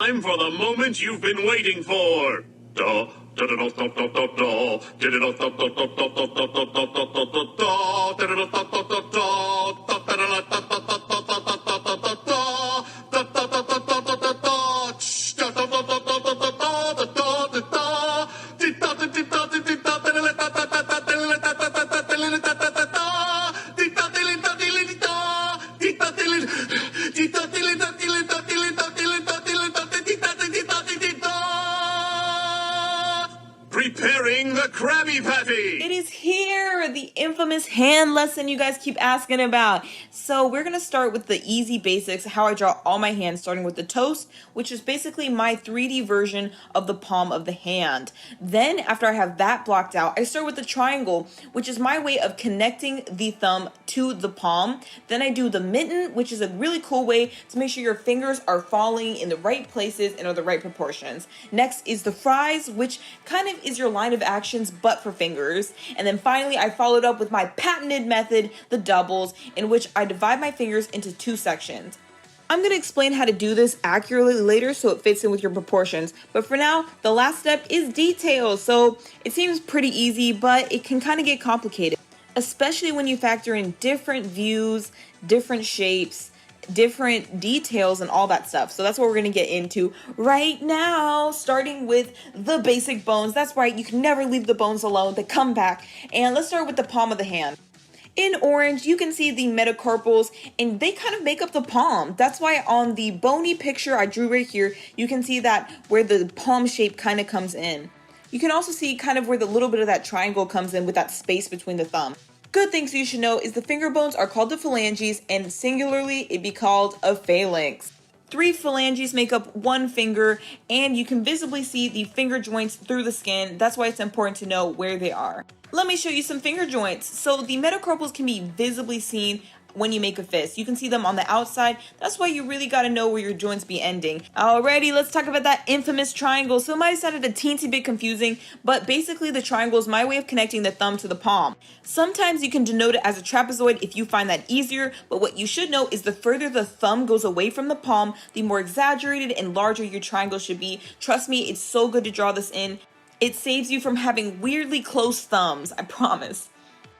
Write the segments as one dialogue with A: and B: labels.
A: time for the moment you've been waiting for. Preparing the Krabby Patty!
B: It is here, the infamous hand lesson you guys keep asking about. So we're going to start with the easy basics, how I draw all my hands, starting with the toast, which is basically my 3D version of the palm of the hand. Then after I have that blocked out, I start with the triangle, which is my way of connecting the thumb to the palm. Then I do the mitten, which is a really cool way to make sure your fingers are falling in the right places and are the right proportions. Next is the fries, which kind of is your line of actions but for fingers. And then finally I followed up with my patented method, the doubles, in which I divide my fingers into 2 sections. I'm going to explain how to do this accurately later so it fits in with your proportions, but for now the last step is details. So it seems pretty easy, but it can kind of get complicated, especially when you factor in different views, different shapes, different details and all that stuff. So that's what we're going to get into right now, starting with the basic bones. That's right, you can never leave the bones alone, they come back. And let's start with the palm of the hand. In orange, you can see the metacarpals, and they kind of make up the palm. That's why on the bony picture I drew right here, you can see that where the palm shape kind of comes in. You can also see kind of where the little bit of that triangle comes in with that space between the thumb. Good things you should know is the finger bones are called the phalanges, and singularly it'd be called a phalanx. 3 phalanges make up 1 finger, and you can visibly see the finger joints through the skin. That's why it's important to know where they are. Let me show you some finger joints. So the metacarpals can be visibly seen when you make a fist. You can see them on the outside. That's why you really got to know where your joints be ending. Alrighty, let's talk about that infamous triangle. So it might have sounded a teensy bit confusing, but basically the triangle is my way of connecting the thumb to the palm. Sometimes you can denote it as a trapezoid if you find that easier, but what you should know is the further the thumb goes away from the palm, the more exaggerated and larger your triangle should be. Trust me, it's so good to draw this in. It saves you from having weirdly close thumbs, I promise.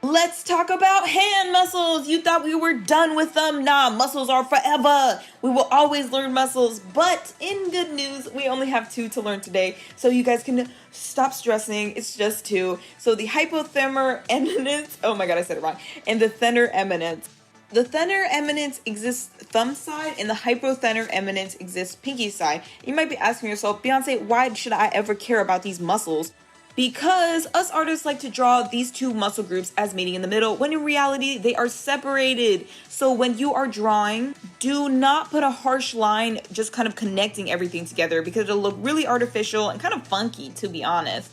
B: Let's talk about hand muscles. You thought we were done with them? Nah, muscles are forever. We will always learn muscles, but in good news, we only have 2 to learn today, so you guys can stop stressing. It's just 2. So the hypothermar eminence, oh my god, I said it wrong, and the thenar eminence. The thenar eminence exists thumb side, and the hypothenar eminence exists pinky side. You might be asking yourself, Beyonce, why should I ever care about these muscles? Because us artists like to draw these 2 muscle groups as meeting in the middle, when in reality they are separated. So when you are drawing, do not put a harsh line just kind of connecting everything together, because it'll look really artificial and kind of funky, to be honest.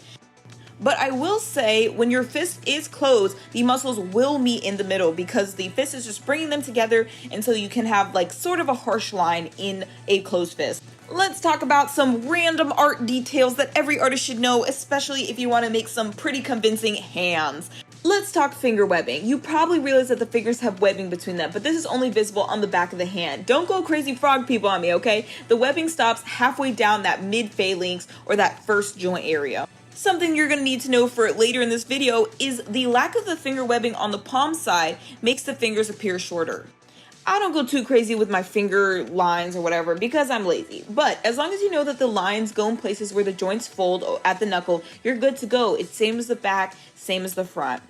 B: But I will say, when your fist is closed, the muscles will meet in the middle, because the fist is just bringing them together until you can have like sort of a harsh line in a closed fist. Let's talk about some random art details that every artist should know, especially if you want to make some pretty convincing hands. Let's talk finger webbing. You probably realize that the fingers have webbing between them, but this is only visible on the back of the hand. Don't go crazy frog people on me, okay? The webbing stops halfway down that mid-phalanx or that first joint area. Something you're going to need to know for later in this video is the lack of the finger webbing on the palm side makes the fingers appear shorter. I don't go too crazy with my finger lines or whatever because I'm lazy, but as long as you know that the lines go in places where the joints fold at the knuckle, you're good to go. It's same as the back, same as the front.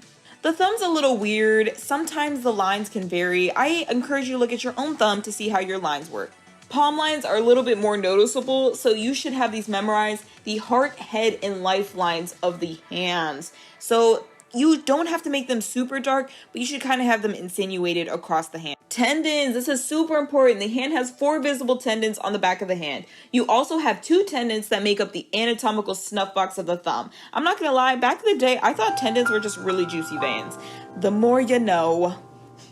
B: The thumb's a little weird. Sometimes the lines can vary. I encourage you to look at your own thumb to see how your lines work. Palm lines are a little bit more noticeable, so you should have these memorized, the heart, head, and life lines of the hands. So you don't have to make them super dark, but you should kind of have them insinuated across the hand. Tendons, this is super important. The hand has 4 visible tendons on the back of the hand. You also have 2 tendons that make up the anatomical snuff box of the thumb. I'm not gonna lie, back in the day, I thought tendons were just really juicy veins. The more you know.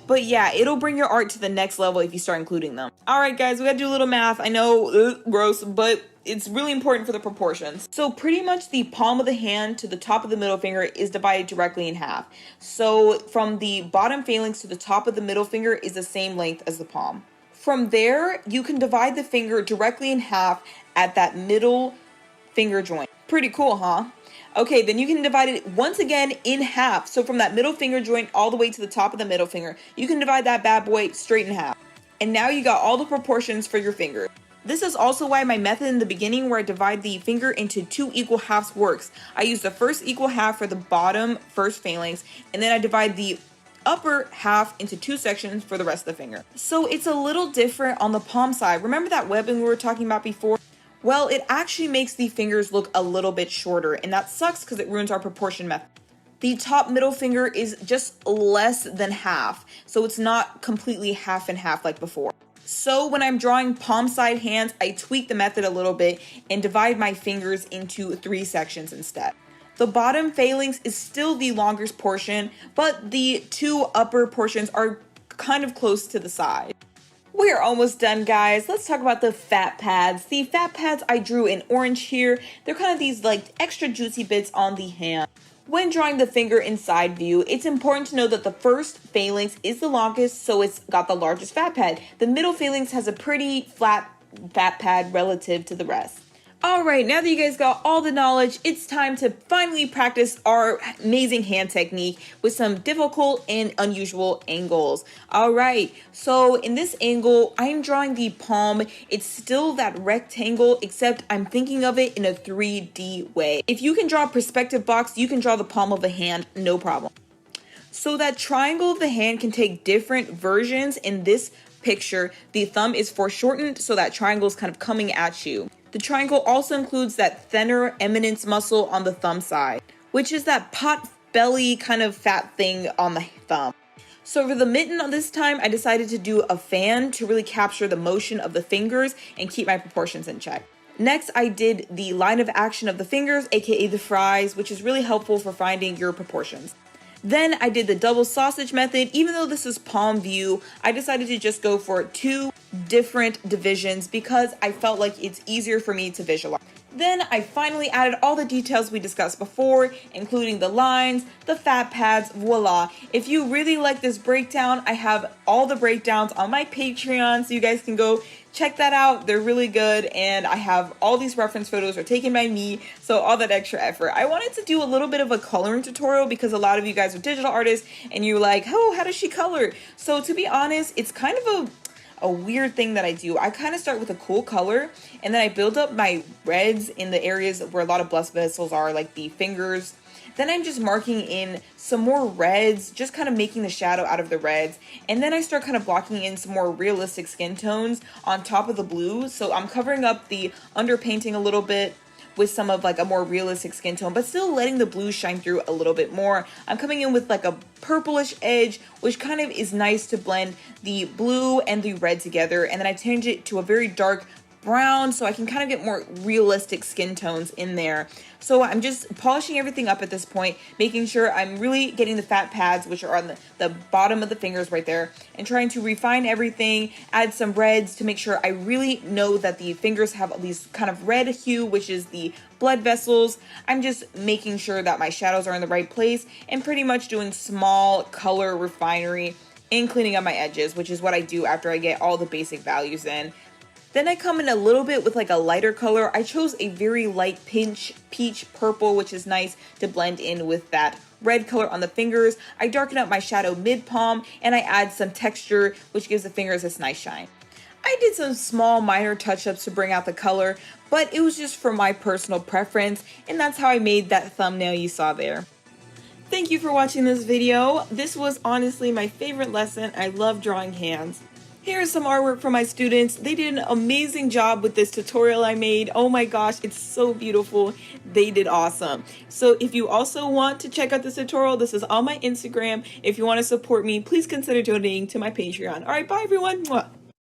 B: But yeah, it'll bring your art to the next level if you start including them. Alright guys, we gotta do a little math. I know, gross, but it's really important for the proportions. So pretty much the palm of the hand to the top of the middle finger is divided directly in half. So from the bottom phalanx to the top of the middle finger is the same length as the palm. From there, you can divide the finger directly in half at that middle finger joint. Pretty cool, huh? Okay, then you can divide it once again in half. So from that middle finger joint all the way to the top of the middle finger, you can divide that bad boy straight in half. And now you got all the proportions for your finger. This is also why my method in the beginning where I divide the finger into 2 equal halves works. I use the first equal half for the bottom first phalanx, and then I divide the upper half into 2 sections for the rest of the finger. So it's a little different on the palm side. Remember that webbing we were talking about before? Well, it actually makes the fingers look a little bit shorter, and that sucks because it ruins our proportion method. The top middle finger is just less than half, so it's not completely half and half like before. So when I'm drawing palm side hands, I tweak the method a little bit and divide my fingers into 3 sections instead. The bottom phalanx is still the longest portion, but the 2 upper portions are kind of close to the side. We're almost done, guys. Let's talk about the fat pads. The fat pads I drew in orange here. They're kind of these like extra juicy bits on the hand. When drawing the finger in side view, it's important to know that the first phalanx is the longest, so it's got the largest fat pad. The middle phalanx has a pretty flat fat pad relative to the rest. Alright, now that you guys got all the knowledge, it's time to finally practice our amazing hand technique with some difficult and unusual angles. Alright, so in this angle, I'm drawing the palm. It's still that rectangle, except I'm thinking of it in a 3D way. If you can draw a perspective box, you can draw the palm of a hand, no problem. So that triangle of the hand can take different versions. In this picture, the thumb is foreshortened, so that triangle is kind of coming at you. The triangle also includes that thenar eminence muscle on the thumb side, which is that pot belly kind of fat thing on the thumb. So for the mitten on this time, I decided to do a fan to really capture the motion of the fingers and keep my proportions in check. Next, I did the line of action of the fingers, aka the fries, which is really helpful for finding your proportions. Then I did the double sausage method. Even though this is palm view, I decided to just go for 2 different divisions because I felt like it's easier for me to visualize. Then I finally added all the details we discussed before, including the lines, the fat pads, voila. If you really like this breakdown, I have all the breakdowns on my Patreon, so you guys can go check that out. They're really good, and I have all these reference photos are taken by me, so all that extra effort. I wanted to do a little bit of a coloring tutorial because a lot of you guys are digital artists, and you're like, oh, how does she color? So to be honest, it's kind of a weird thing that I do. I kind of start with a cool color, and then I build up my reds in the areas where a lot of blood vessels are, like the fingers. Then I'm just marking in some more reds, just kind of making the shadow out of the reds. And then I start kind of blocking in some more realistic skin tones on top of the blue. So I'm covering up the underpainting a little bit with some of like a more realistic skin tone, but still letting the blue shine through a little bit more. I'm coming in with like a purplish edge, which kind of is nice to blend the blue and the red together. And then I change it to a very dark brown so I can kind of get more realistic skin tones in there. So I'm just polishing everything up at this point, making sure I'm really getting the fat pads, which are on the bottom of the fingers right there, and trying to refine everything, add some reds to make sure I really know that the fingers have these kind of red hue, which is the blood vessels. I'm just making sure that my shadows are in the right place and pretty much doing small color refinery and cleaning up my edges, which is what I do after I get all the basic values in. Then I come in a little bit with like a lighter color. I chose a very light peach purple, which is nice to blend in with that red color on the fingers. I darken up my shadow mid-palm, and I add some texture, which gives the fingers this nice shine. I did some small minor touch-ups to bring out the color, but it was just for my personal preference, and that's how I made that thumbnail you saw there. Thank you for watching this video. This was honestly my favorite lesson. I love drawing hands. Here's some artwork from my students. They did an amazing job with this tutorial I made. Oh my gosh, it's so beautiful. They did awesome. So if you also want to check out this tutorial, this is on my Instagram. If you want to support me, please consider donating to my Patreon. All right, bye everyone. Mwah.